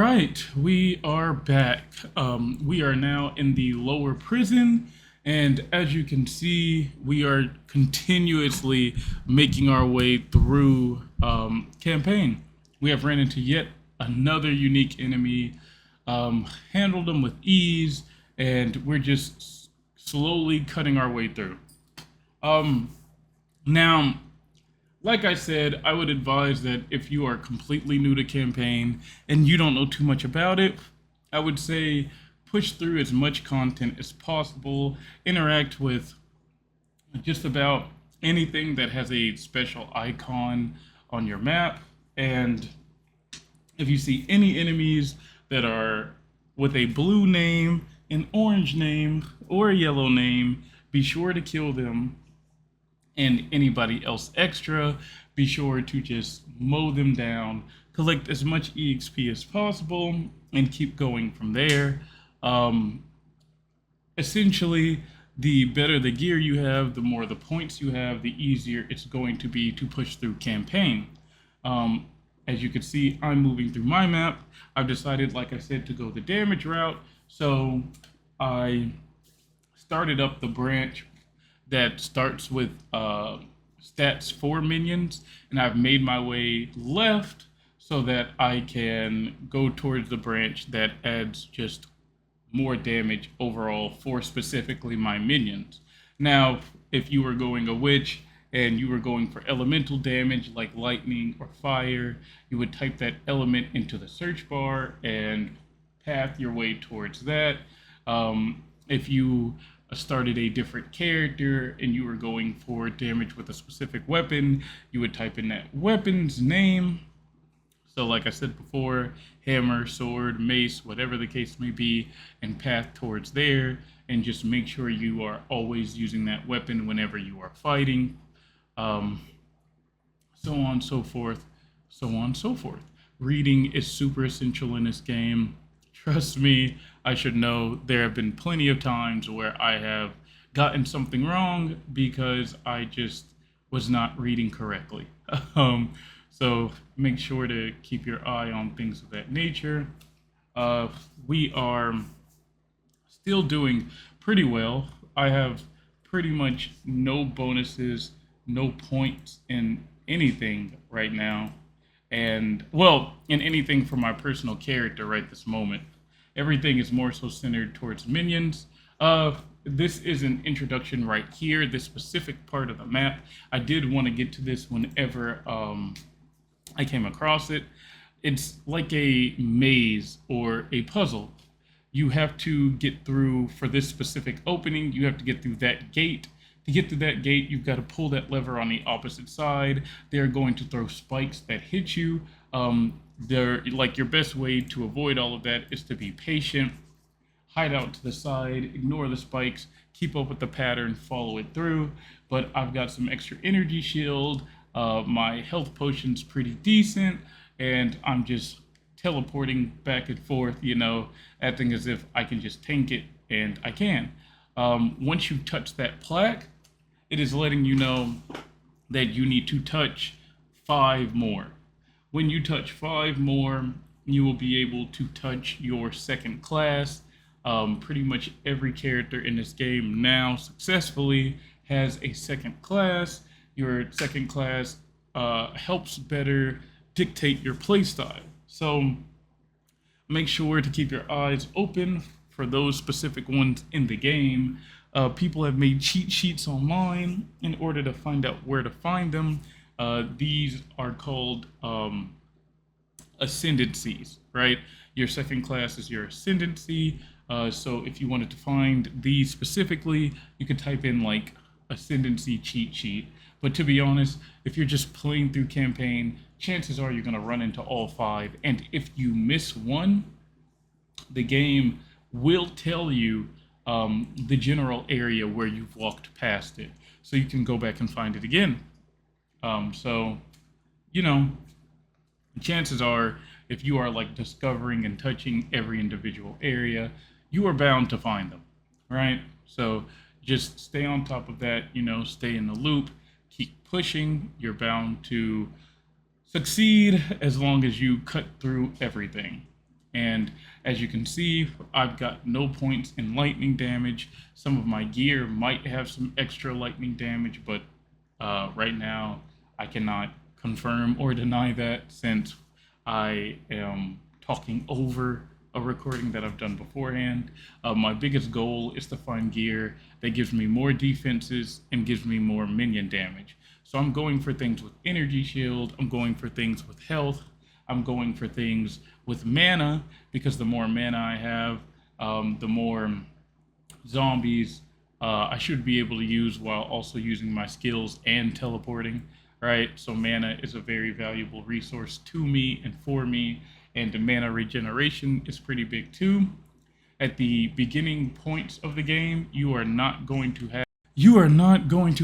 right, we are back. We are now in the lower prison, and as you can see, we are continuously making our way through campaign. We have ran into yet another unique enemy, handled them with ease, and we're just slowly cutting our way through. Um, Now, like I said, I would advise that if you are completely new to campaign and you don't know too much about it, I would say push through as much content as possible, interact with just about anything that has a special icon on your map, and if you see any enemies that are with a blue name, an orange name, or a yellow name, be sure to kill them, and anybody else extra, be sure to just mow them down, collect as much EXP as possible, and keep going from there. Um, Essentially, the better the gear you have, the more the points you have, the easier it's going to be to push through campaign. Um, as you can see, I'm moving through my map. I've decided, like I said, to go the damage route. So I started up the branch that starts with stats for minions, and I've made my way left so that I can go towards the branch that adds just more damage overall for specifically my minions. Now, if you were going a witch and you were going for elemental damage like lightning or fire, you would type that element into the search bar and path your way towards that. If you started a different character and you were going for damage with a specific weapon, you would type in that weapon's name. So, like I said before, hammer, sword, mace, whatever the case may be, and path towards there, and just make sure you are always using that weapon whenever you are fighting. Um, so on, so forth, so on, so forth. Reading is super essential in this game. Trust me, I should know there have been plenty of times where I have gotten something wrong because I just was not reading correctly. um, so make sure to keep your eye on things of that nature. We are still doing pretty well. I have pretty much no bonuses, no points in anything right now. And, well, in anything for my personal character right this moment. Everything is more so centered towards minions. This is an introduction right here, this specific part of the map. I did want to get to this whenever I came across it. It's like a maze or a puzzle. You have to get through, for this specific opening, you have to get through that gate. To get through that gate, you've got to pull that lever on the opposite side. They're going to throw spikes that hit you. They're like, your best way to avoid all of that is to be patient, hide out to the side, ignore the spikes, keep up with the pattern, follow it through. But I've got some extra energy shield. My health potion's pretty decent, and I'm just teleporting back and forth, acting as if I can just tank it, and I can. Once you touch that plaque, it is letting you know that you need to touch 5 more. When you touch 5 more, you will be able to touch your second class. Pretty much every character in this game now successfully has a second class. Your second class helps better dictate your playstyle. So make sure to keep your eyes open for those specific ones in the game. People have made cheat sheets online in order to find out where to find them. These are called ascendancies, right? Your second class is your ascendancy. So if you wanted to find these specifically, you could type in like ascendancy cheat sheet. But to be honest, if you're just playing through campaign, chances are you're going to run into all 5. And if you miss one, the game will tell you the general area where you've walked past it. So you can go back and find it again. So, chances are, if you are like discovering and touching every individual area, you are bound to find them, right? So just stay on top of that, stay in the loop, keep pushing. You're bound to succeed as long as you cut through everything. And as you can see, I've got no points in lightning damage. Some of my gear might have some extra lightning damage, but right now I cannot confirm or deny that since I am talking over a recording that I've done beforehand. My biggest goal is to find gear that gives me more defenses and gives me more minion damage. So I'm going for things with energy shield, I'm going for things with health, I'm going for things with mana, because the more mana I have, the more zombies I should be able to use while also using my skills and teleporting, right? So mana is a very valuable resource to me and for me, and the mana regeneration is pretty big too. At the beginning points of the game, you are not going to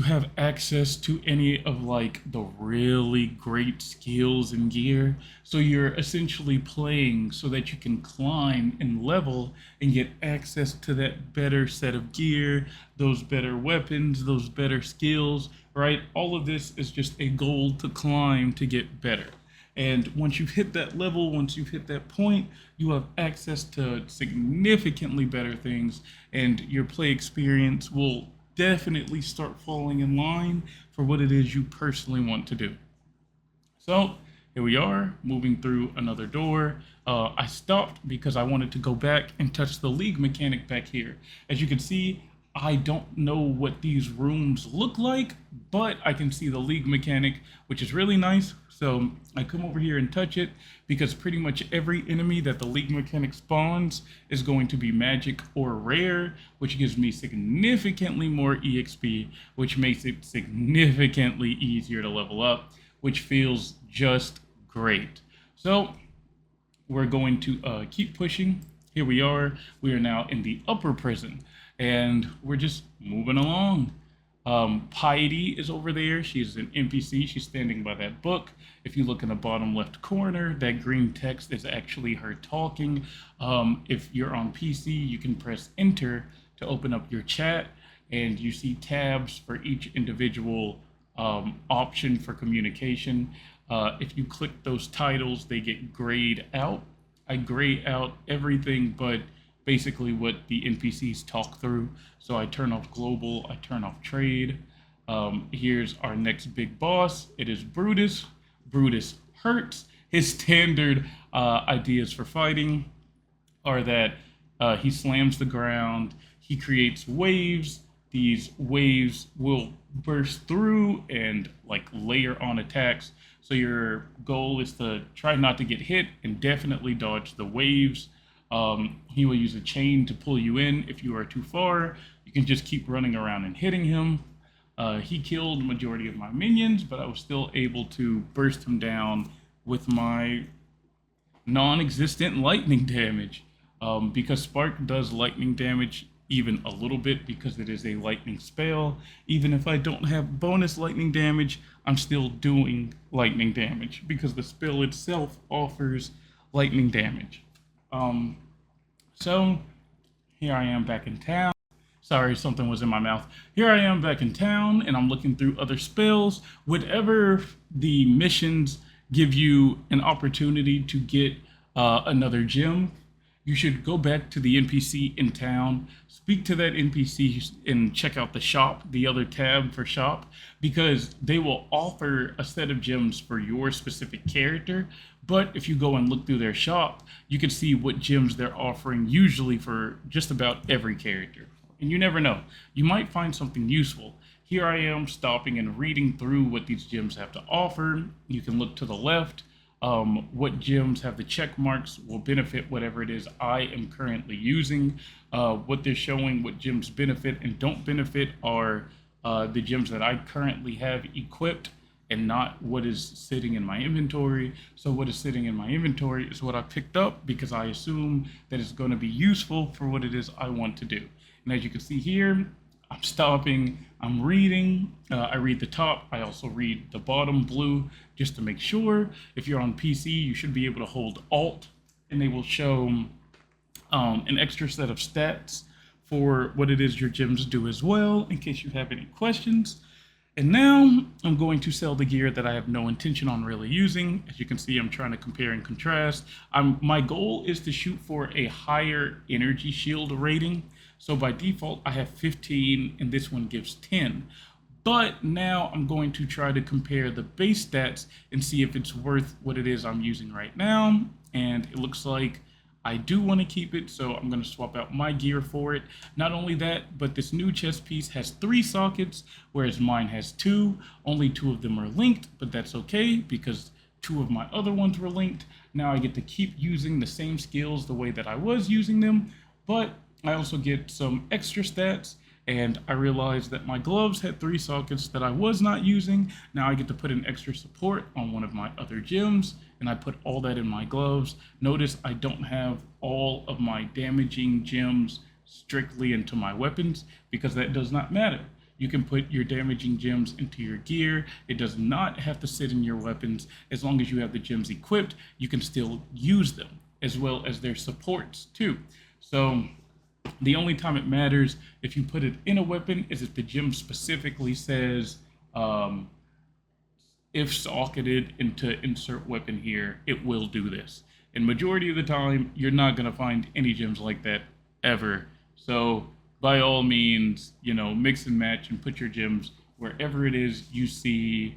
have access to any of like the really great skills and gear. So you're essentially playing so that you can climb and level and get access to that better set of gear, those better weapons, those better skills, right? All of this is just a goal to climb to get better. And once you've hit that level, once you've hit that point, you have access to significantly better things, and your play experience will definitely start falling in line for what it is you personally want to do. So here we are, moving through another door. I stopped because I wanted to go back and touch the league mechanic back here. As you can see, I don't know what these rooms look like, but I can see the league mechanic, which is really nice. So I come over here and touch it because pretty much every enemy that the league mechanic spawns is going to be magic or rare, which gives me significantly more EXP, which makes it significantly easier to level up, which feels just great. So we're going to keep pushing. Here we are. We are now in the upper prison, and we're just moving along. Piety is over there. She's an NPC. She's standing by that book. If you look in the bottom left corner, that green text is actually her talking. If you're on PC, you can press enter to open up your chat, and you see tabs for each individual option for communication. If you click those titles, they get grayed out. I gray out everything but basically what the NPCs talk through. So I turn off global, I turn off trade. Here's our next big boss. It is Brutus. Brutus hurts. His standard ideas for fighting are that he slams the ground, he creates waves. These waves will burst through and like layer on attacks. So your goal is to try not to get hit and definitely dodge the waves. He will use a chain to pull you in. If you are too far, you can just keep running around and hitting him. He killed the majority of my minions, but I was still able to burst him down with my non-existent lightning damage. Because Spark does lightning damage even a little bit because it is a lightning spell. Even if I don't have bonus lightning damage, I'm still doing lightning damage because the spell itself offers lightning damage. So here I am back in town. Sorry, something was in my mouth. Here I am back in town, and I'm looking through other spells. Whatever the missions give you an opportunity to get another gem, you should go back to the NPC in town, speak to that NPC, and check out the shop, the other tab for shop, because they will offer a set of gems for your specific character. But if you go and look through their shop, you can see what gems they're offering, usually for just about every character. And you never know, you might find something useful. Here I am stopping and reading through what these gems have to offer. You can look to the left. What gems have the check marks will benefit whatever it is I am currently using. What they're showing, what gems benefit and don't benefit, are the gems that I currently have equipped and not what is sitting in my inventory. So what is sitting in my inventory is what I picked up because I assume that it's going to be useful for what it is I want to do. And as you can see here, I'm stopping, I'm reading, I read the top, I also read the bottom blue just to make sure. If you're on PC, you should be able to hold Alt and they will show an extra set of stats for what it is your gems do as well, in case you have any questions. And now I'm going to sell the gear that I have no intention on really using. As you can see, I'm trying to compare and contrast. My goal is to shoot for a higher energy shield rating. So by default, I have 15 and this one gives 10. But now I'm going to try to compare the base stats and see if it's worth what it is I'm using right now. And it looks like I do want to keep it, so I'm going to swap out my gear for it. Not only that, but this new chest piece has 3 sockets, whereas mine has 2. Only 2 of them are linked, but that's okay because 2 of my other ones were linked. Now I get to keep using the same skills the way that I was using them, but I also get some extra stats. And I realized that my gloves had 3 sockets that I was not using. Now I get to put an extra support on one of my other gems, and I put all that in my gloves. Notice I don't have all of my damaging gems strictly into my weapons because that does not matter. You can put your damaging gems into your gear. It does not have to sit in your weapons. As long as you have the gems equipped, you can still use them, as well as their supports too. So the only time it matters if you put it in a weapon is if the gem specifically says, if socketed into insert weapon here, it will do this. And majority of the time, you're not going to find any gems like that ever. So by all means, mix and match and put your gems wherever it is you see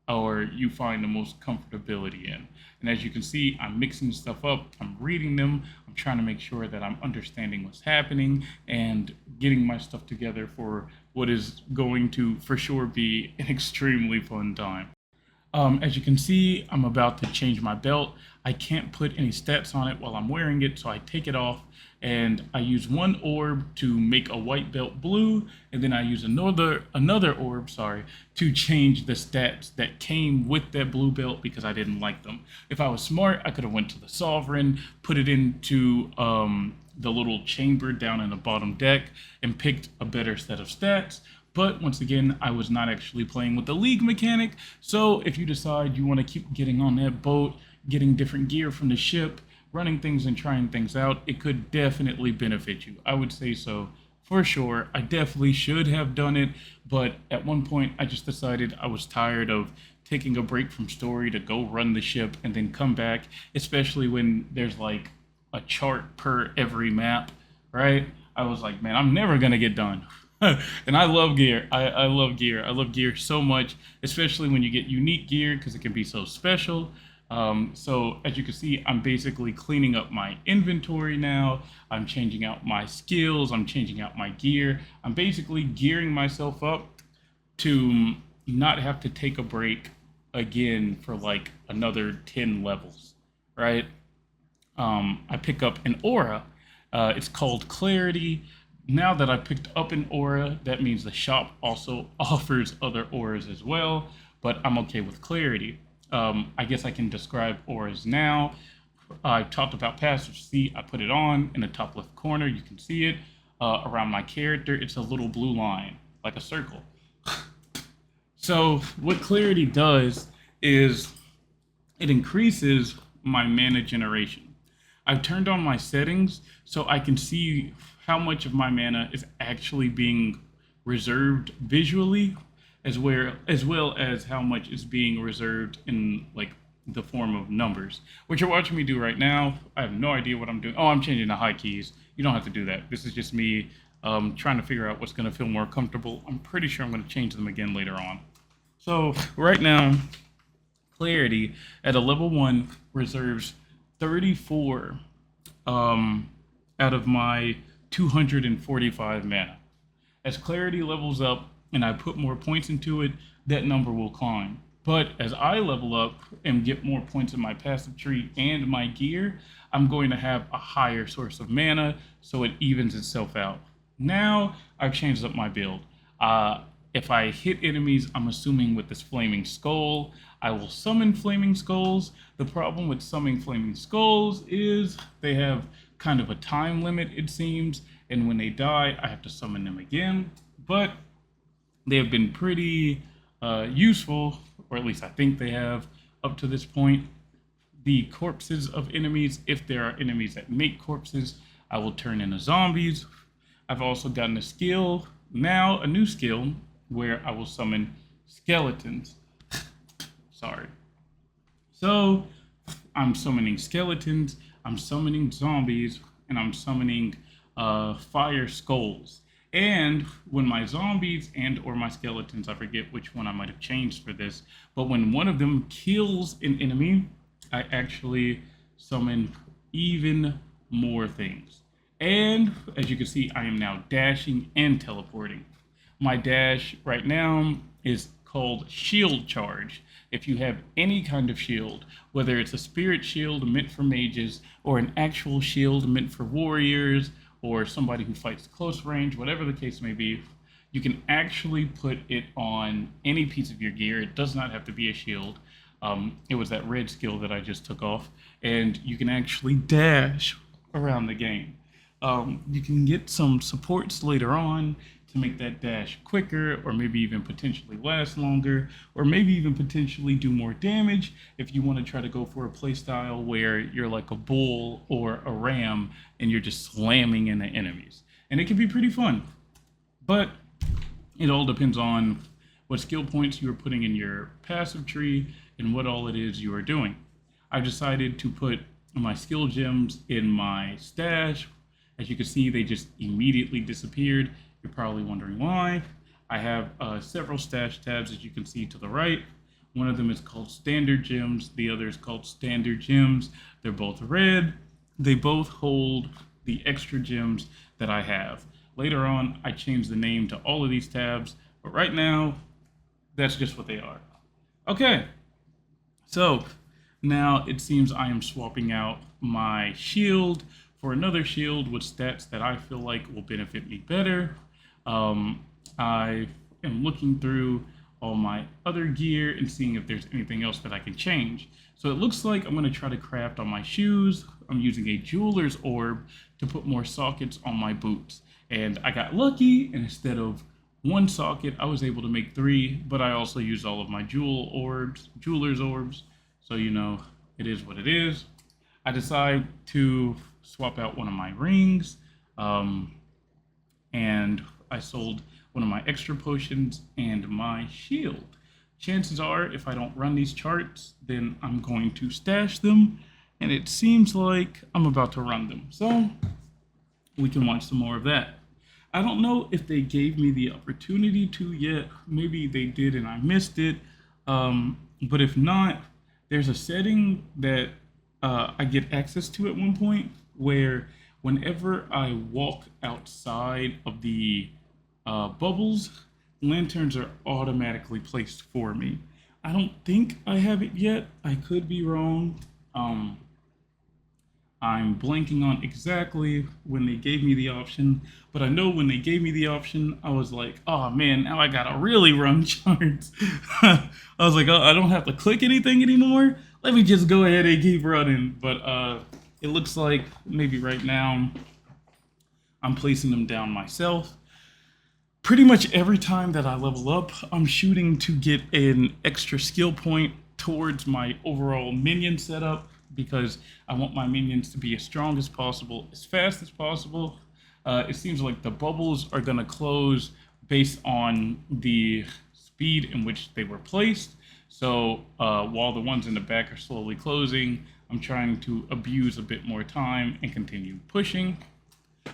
or you find the most comfortability in. And as you can see, I'm mixing stuff up, I'm reading them, I'm trying to make sure that I'm understanding what's happening and getting my stuff together for what is going to for sure be an extremely fun time. As you can see, I'm about to change my belt. I can't put any stats on it while I'm wearing it, so I take it off and I use one orb to make a white belt blue, and then I use another orb, to change the stats that came with that blue belt because I didn't like them. If I was smart, I could have went to the Sovereign, put it into the little chamber down in the bottom deck, and picked a better set of stats. But once again, I was not actually playing with the League mechanic, so if you decide you want to keep getting on that boat, getting different gear from the ship, running things and trying things out, it could definitely benefit you. I would say so for sure. I definitely should have done it, but at one point I just decided I was tired of taking a break from story to go run the ship and then come back, especially when there's like a chart per every map, right? I was like, man, I'm never gonna get done. And I love gear. I love gear. I love gear so much, especially when you get unique gear because it can be so special. So as you can see, I'm basically cleaning up my inventory now. I'm changing out my skills. I'm changing out my gear. I'm basically gearing myself up to not have to take a break again for like another 10 levels, right? I pick up an aura. It's called Clarity. Now that I picked up an aura, that means the shop also offers other auras as well, but I'm okay with Clarity. I guess I can describe auras now. I talked about passive C. I put it on in the top left corner. You can see it around my character. It's a little blue line, like a circle. So what Clarity does is it increases my mana generation. I've turned on my settings so I can see how much of my mana is actually being reserved visually, as well as how much is being reserved in like the form of numbers. What you're watching me do right now, I have no idea what I'm doing. Oh, I'm changing the high keys. You don't have to do that. This is just me trying to figure out what's going to feel more comfortable. I'm pretty sure I'm going to change them again later on. So right now, Clarity at a level 1 reserves 34 out of my 245 mana. As Clarity levels up and I put more points into it, that number will climb. But as I level up and get more points in my passive tree and my gear, I'm going to have a higher source of mana, so it evens itself out. Now I've changed up my build. If I hit enemies, I'm assuming with this Flaming Skull, I will summon Flaming Skulls. The problem with summoning Flaming Skulls is they have kind of a time limit, it seems, and when they die, I have to summon them again. But they have been pretty useful, or at least I think they have up to this point. The corpses of enemies, if there are enemies that make corpses, I will turn into zombies. I've also gotten a skill, now a new skill, where I will summon skeletons. Sorry. So I'm summoning skeletons, I'm summoning zombies, and I'm summoning fire skulls. And when my zombies and or my skeletons, I forget which one I might have changed for this, but when one of them kills an enemy, I actually summon even more things. And as you can see, I am now dashing and teleporting. My dash right now is called Shield Charge. If you have any kind of shield, whether it's a spirit shield meant for mages or an actual shield meant for warriors or somebody who fights close range, whatever the case may be, you can actually put it on any piece of your gear. It does not have to be a shield. It was that red skill that I just took off, and you can actually dash around the game. You can get some supports later on to make that dash quicker, or maybe even potentially last longer, or maybe even potentially do more damage if you want to try to go for a playstyle where you're like a bull or a ram and you're just slamming into enemies. And it can be pretty fun. But it all depends on what skill points you are putting in your passive tree and what all it is you are doing. I've decided to put my skill gems in my stash. As you can see, they just immediately disappeared. You're probably wondering why. I have several stash tabs, as you can see to the right. One of them is called Standard Gems. The other is called Standard Gems. They're both red. They both hold the extra gems that I have. Later on, I changed the name to all of these tabs, but right now, that's just what they are. Okay, so now it seems I am swapping out my shield for another shield with stats that I feel like will benefit me better. I am looking through all my other gear and seeing if there's anything else that I can change. So it looks like I'm going to try to craft on my shoes. I'm using a jeweler's orb to put more sockets on my boots. And I got lucky, and instead of one socket, I was able to make 3, but I also used all of my jeweler's orbs. So, you know, it is what it is. I decide to swap out one of my rings, and I sold one of my extra potions and my shield. Chances are, if I don't run these charts, then I'm going to stash them, and it seems like I'm about to run them. So we can watch some more of that. I don't know if they gave me the opportunity to yet. Maybe they did and I missed it. But if not, there's a setting that I get access to at one point where whenever I walk outside of the bubbles, lanterns are automatically placed for me. I don't think I have it yet. I could be wrong. I'm blanking on exactly when they gave me the option, but I know when they gave me the option, I was like, oh man, now I gotta really run charts. I was like, oh, I don't have to click anything anymore. Let me just go ahead and keep running. But it looks like maybe right now I'm placing them down myself. Pretty much every time that I level up, I'm shooting to get an extra skill point towards my overall minion setup, because I want my minions to be as strong as possible, as fast as possible. It seems like the bubbles are going to close based on the speed in which they were placed. So while the ones in the back are slowly closing, I'm trying to abuse a bit more time and continue pushing.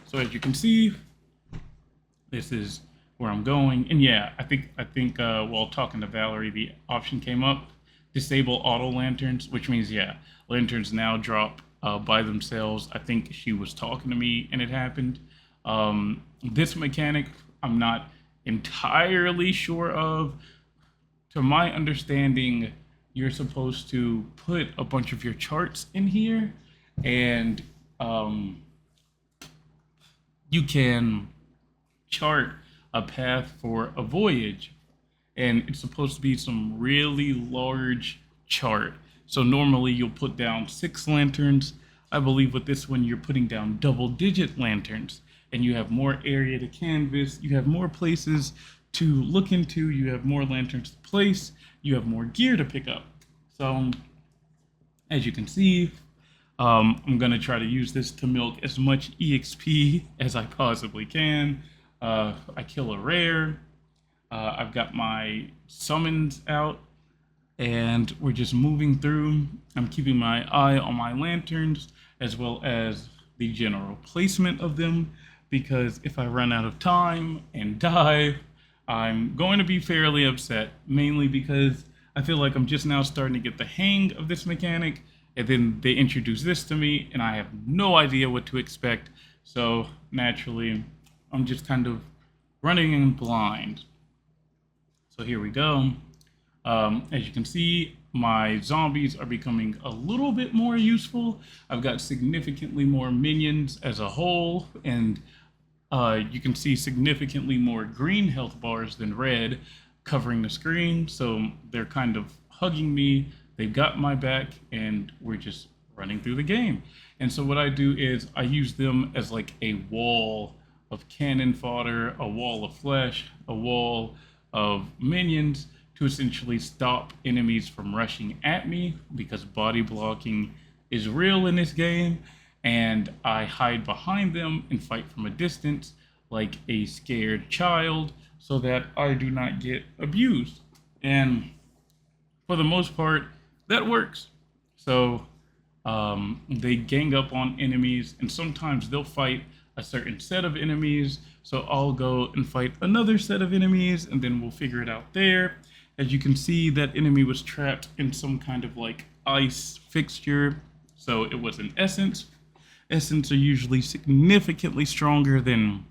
So as you can see, this is where I'm going. And yeah, I think while talking to Valerie, the option came up, disable auto lanterns, which means, yeah, lanterns now drop by themselves. I think she was talking to me and it happened. This mechanic, I'm not entirely sure of. To my understanding, you're supposed to put a bunch of your charts in here, and you can chart a path for a voyage, and it's supposed to be some really large chart. So normally you'll put down 6 lanterns. I believe with this one you're putting down double-digit lanterns, and you have more area to canvas, you have more places to look into, you have more lanterns to place, you have more gear to pick up. So as you can see, I'm gonna try to use this to milk as much EXP as I possibly can. I kill a rare. I've got my summons out, and we're just moving through. I'm keeping my eye on my lanterns as well as the general placement of them, because if I run out of time and die, I'm going to be fairly upset, mainly because I feel like I'm just now starting to get the hang of this mechanic, and then they introduce this to me, and I have no idea what to expect. So naturally, I'm just kind of running in blind. So here we go. As you can see, my zombies are becoming a little bit more useful. I've got significantly more minions as a whole, and you can see significantly more green health bars than red covering the screen. So they're kind of hugging me. They've got my back, and we're just running through the game. And so what I do is I use them as like a wall of cannon fodder, a wall of flesh, a wall of minions to essentially stop enemies from rushing at me, because body blocking is real in this game, and I hide behind them and fight from a distance like a scared child so that I do not get abused. And for the most part, that works. So they gang up on enemies, and sometimes they'll fight a certain set of enemies. So I'll go and fight another set of enemies, and then we'll figure it out there. As you can see, that enemy was trapped in some kind of like ice fixture. So it was an essence. Essence are usually significantly stronger than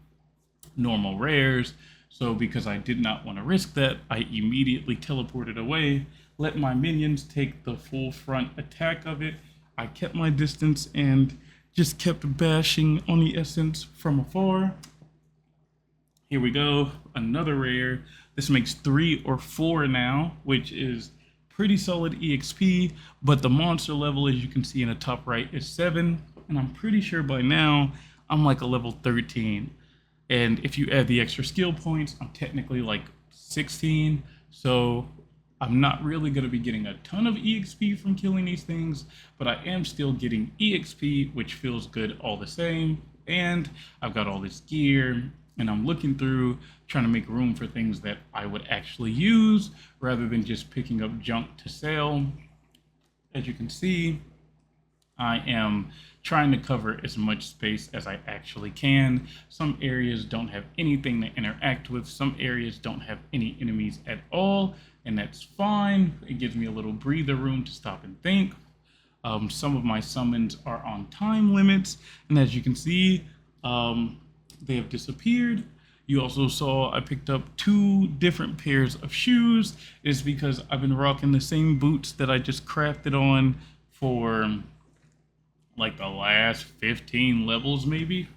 normal rares. So because I did not want to risk that, I immediately teleported away, let my minions take the full front attack of it. I kept my distance and just kept bashing on the essence from afar. Here we go, another rare. This makes 3 or 4 now, which is pretty solid EXP, but the monster level, as you can see in the top right, is 7, and I'm pretty sure by now I'm like a level 13. And if you add the extra skill points, I'm technically like 16, so I'm not really going to be getting a ton of EXP from killing these things, but I am still getting EXP, which feels good all the same. And I've got all this gear, and I'm looking through, trying to make room for things that I would actually use, rather than just picking up junk to sell. As you can see, I am trying to cover as much space as I actually can. Some areas don't have anything to interact with. Some areas don't have any enemies at all, and that's fine. It gives me a little breather room to stop and think. Some of my summons are on time limits, and as you can see, they have disappeared. You also saw I picked up 2 different pairs of shoes. It's because I've been rocking the same boots that I just crafted on for like the last 15 levels maybe.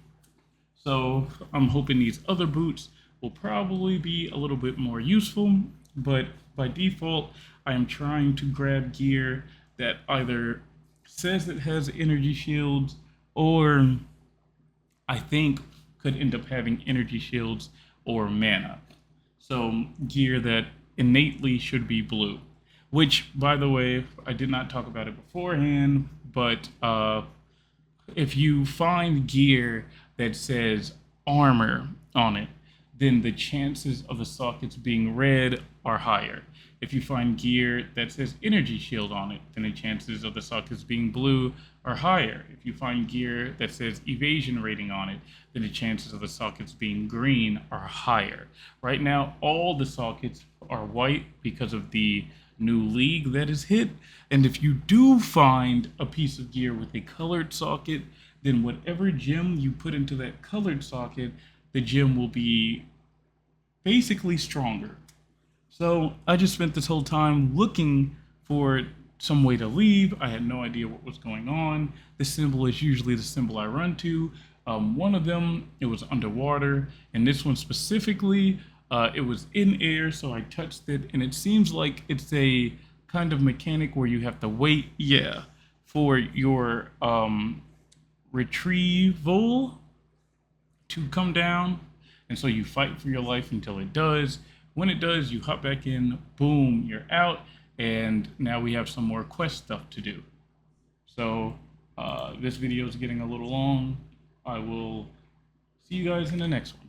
So I'm hoping these other boots will probably be a little bit more useful, but by default, I am trying to grab gear that either says it has energy shields, or I think could end up having energy shields or mana. So gear that innately should be blue, which, by the way, I did not talk about it beforehand, but if you find gear that says armor on it, then the chances of the sockets being red are higher. If you find gear that says energy shield on it, then the chances of the sockets being blue are higher. If you find gear that says evasion rating on it, then the chances of the sockets being green are higher. Right now, all the sockets are white because of the new league that is hit. And if you do find a piece of gear with a colored socket, then whatever gem you put into that colored socket, the gem will be basically stronger. So I just spent this whole time looking for some way to leave. I had no idea what was going on. This symbol is usually the symbol I run to. One of them, it was underwater, and this one specifically, it was in air, so I touched it, and it seems like it's a kind of mechanic where you have to wait, for your retrieval to come down, and so you fight for your life until it does. When it does, you hop back in, boom, you're out, and now we have some more quest stuff to do. So this video is getting a little long. I will see you guys in the next one.